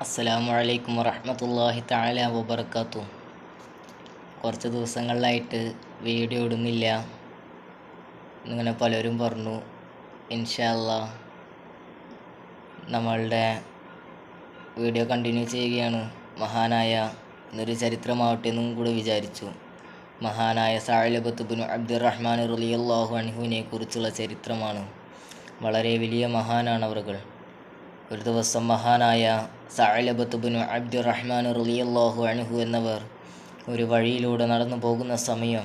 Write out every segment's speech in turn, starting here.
അസ്സലാമു അലൈക്കും വറഹ്മത്തുള്ളാഹി തആല വബറകാതുഹു. കുറച്ച് ദിവസങ്ങളിലായിട്ട് വീഡിയോ ഇടുന്നില്ല എന്നിങ്ങനെ പലരും പറഞ്ഞു. ഇൻഷാ അല്ലാഹ് നമ്മളുടെ വീഡിയോ കണ്ടിന്യൂ ചെയ്യുകയാണ്. മഹാനായ എന്നൊരു ചരിത്രമാവട്ടെ എന്നും കൂടെ വിചാരിച്ചു. മഹാനായ സഅലബത്ത് ഇബ്നു അബ്ദുറഹ്മാൻ റളിയല്ലാഹു അൻഹുവിനെ കുറിച്ചുള്ള ചരിത്രമാണ്. വളരെ വലിയ മഹാനാണ് അവർകൾ. ഒരു ദിവസം മഹാനായ സഅലബത്ത് ഇബ്നു അബ്ദുറഹ്മാൻ റളിയല്ലാഹു അൻഹു എന്നവർ ഒരു വഴിയിലൂടെ നടന്നു പോകുന്ന സമയം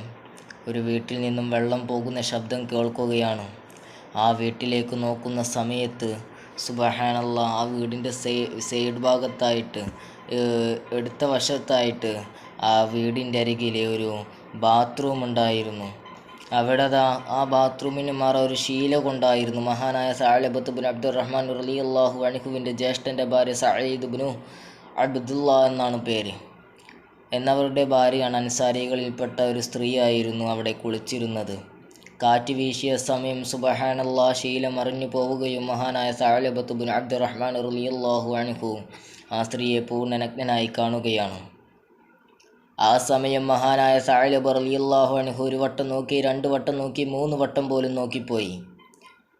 ഒരു വീട്ടിൽ നിന്നും വെള്ളം പോകുന്ന ശബ്ദം കേൾക്കുകയാണ്. ആ വീട്ടിലേക്ക് നോക്കുന്ന സമയത്ത് സുബ്ഹാനല്ലാഹ്, ആ വീടിൻ്റെ സൈഡ് ഭാഗത്തായിട്ട് എടുത്ത വശത്തായിട്ട് ആ വീടിൻ്റെ അരികിൽ ഒരു ബാത്റൂം ഉണ്ടായിരുന്നു. അവിടെ ആ ബാത്റൂമിന് മാറ ഒരു ശീല കൊണ്ടായിരുന്നു. മഹാനായ സഅലബത്ത് ഇബ്നു അബ്ദുറഹ്മാൻ റളിയല്ലാഹു അൻഹുവിൻ്റെ ജ്യേഷ്ഠൻ്റെ ഭാര്യ സഈദ് ഇബ്നു അബ്ദുല്ലാ എന്നാണ് പേര്. എന്നവരുടെ ഭാര്യയാണ്. അൻസാരികളിൽപ്പെട്ട ഒരു സ്ത്രീയായിരുന്നു അവിടെ കുളിച്ചിരുന്നത്. കാറ്റ് വീശിയ സമയം സുബ്ഹാനല്ലാഹ് ശീല മറിഞ്ഞു പോവുകയും മഹാനായ സഅലബത്ത് ഇബ്നു അബ്ദുറഹ്മാൻ റളിയല്ലാഹു അൻഹു ആ സ്ത്രീയെ പൂർണ്ണനഗ്നനായി കാണുകയാണ്. ആ സമയം മഹാനായ സഅലബ റളിയല്ലാഹു അൻഹു ഒരു വട്ടം നോക്കി, 2 വട്ടം നോക്കി, 3 വട്ടം പോലും നോക്കിപ്പോയി.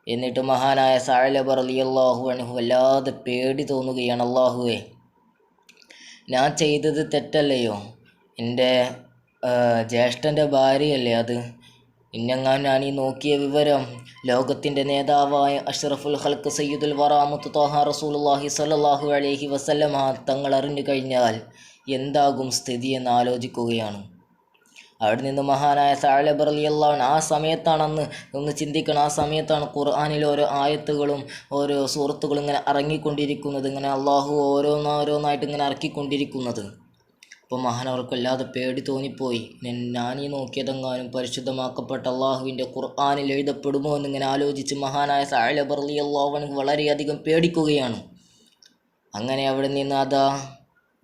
എന്നിട്ട് മഹാനായ സഅലബ റളിയല്ലാഹു അൻഹു വല്ലാതെ പേടി തോന്നുകയാണ്. അല്ലാഹുവേ, ഞാൻ ചെയ്തത് തെറ്റല്ലയോ? എൻ്റെ ജ്യേഷ്ഠൻ്റെ ഭാര്യയല്ലേ അത്? ഇന്നെങ്ങാനും ഞാൻ ഈ നോക്കിയ വിവരം ലോകത്തിൻ്റെ നേതാവായ അഷ്റഫുൽ ഖൽഖ് സയ്യിദുൽ വറാ മുത്തു റസൂലുള്ളാഹി സ്വല്ലല്ലാഹു അലൈഹി വസല്ലമ തങ്ങൾ അറിഞ്ഞു കഴിഞ്ഞാൽ എന്താകും സ്ഥിതി എന്ന് ആലോചിക്കുകയാണ്. അവിടെ നിന്ന് മഹാനായ സഅലബ റളിയല്ലാഹു അൻഹു ആ സമയത്താണ്, ഒന്ന് ചിന്തിക്കണം, ആ സമയത്താണ് ഖുർആനിൽ ഓരോ ആയത്തുകളും ഓരോ സൂറത്തുകളും ഇങ്ങനെ ഇറങ്ങിക്കൊണ്ടിരിക്കുന്നത്. ഇങ്ങനെ അള്ളാഹു ഓരോന്നായിട്ട് ഇങ്ങനെ ഇറക്കിക്കൊണ്ടിരിക്കുന്നത്. അപ്പോൾ മഹാനവർക്ക് വല്ലാതെ പേടി തോന്നിപ്പോയി. ഞാനീ നോക്കിയതെങ്ങാനും പരിശുദ്ധമാക്കപ്പെട്ട അള്ളാഹുവിൻ്റെ ഖുർആനിൽ എഴുതപ്പെടുമോ എന്നിങ്ങനെ ആലോചിച്ച് മഹാനായ സഅലബ റളിയല്ലാഹു അൻഹു വളരെയധികം പേടിക്കുകയാണ്. അങ്ങനെ അവിടെ നിന്ന് അതാ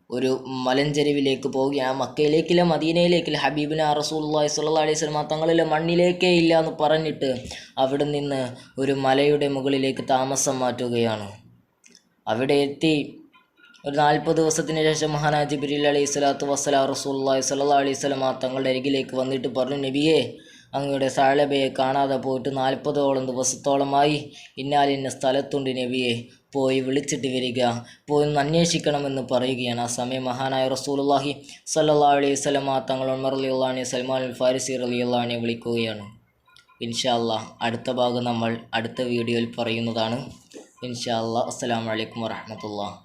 ഒരു മലഞ്ചെരുവിലേക്ക് പോവുകയാണ്. മക്കയിലേക്കില്ല, മദീനയിലേക്കില്ല, ഹബീബിന റസൂലുള്ളാഹി സ്വല്ലല്ലാഹു അലൈഹി വസല്ലം തങ്ങളിലെ മണ്ണിലേക്കേ ഇല്ല എന്ന് പറഞ്ഞിട്ട് അവിടെ നിന്ന് ഒരു മലയുടെ മുകളിലേക്ക് താമസം മാറ്റുകയാണ്. അവിടെ എത്തി ഒരു 40 ദിവസത്തിന് ശേഷം മഹാനായ ജിബ്രീൽ അലൈഹി സ്വലാത്തു വസ്സലാം റസൂലുള്ളാഹി സ്വല്ലല്ലാഹു അലൈഹി വസല്ലം തങ്ങളുടെ അരികിലേക്ക് വന്നിട്ട് പറഞ്ഞു, നബിയേ, അങ്ങയുടെ സഅലബയെ കാണാതെ പോയിട്ട് 40ഓളം ദിവസത്തോളമായി. ഇന്നാലിന്ന സ്ഥലത്തുണ്ട് നബിയെ, പോയി വിളിച്ചിട്ട് വരിക, പോയി ഒന്ന് അന്വേഷിക്കണമെന്ന് പറയുകയാണ്. ആ സമയം മഹാനായ റസൂലുള്ളാഹി സ്വല്ലല്ലാഹു അലൈഹി വസല്ലം തങ്ങൾ ഉമർ റളിയല്ലാഹു അൻഹു സൽമാൻ അൽ ഫാരിസി റളിയല്ലാഹു അൻഹു വിളിക്കുകയാണ്. ഇൻഷാ അല്ലാഹ് അടുത്ത ഭാഗം നമ്മൾ അടുത്ത വീഡിയോയിൽ പറയുന്നതാണ്. ഇൻഷാ അല്ലാഹ്. അസ്സലാമു അലൈക്കും വറഹ്മത്തുള്ളാഹി.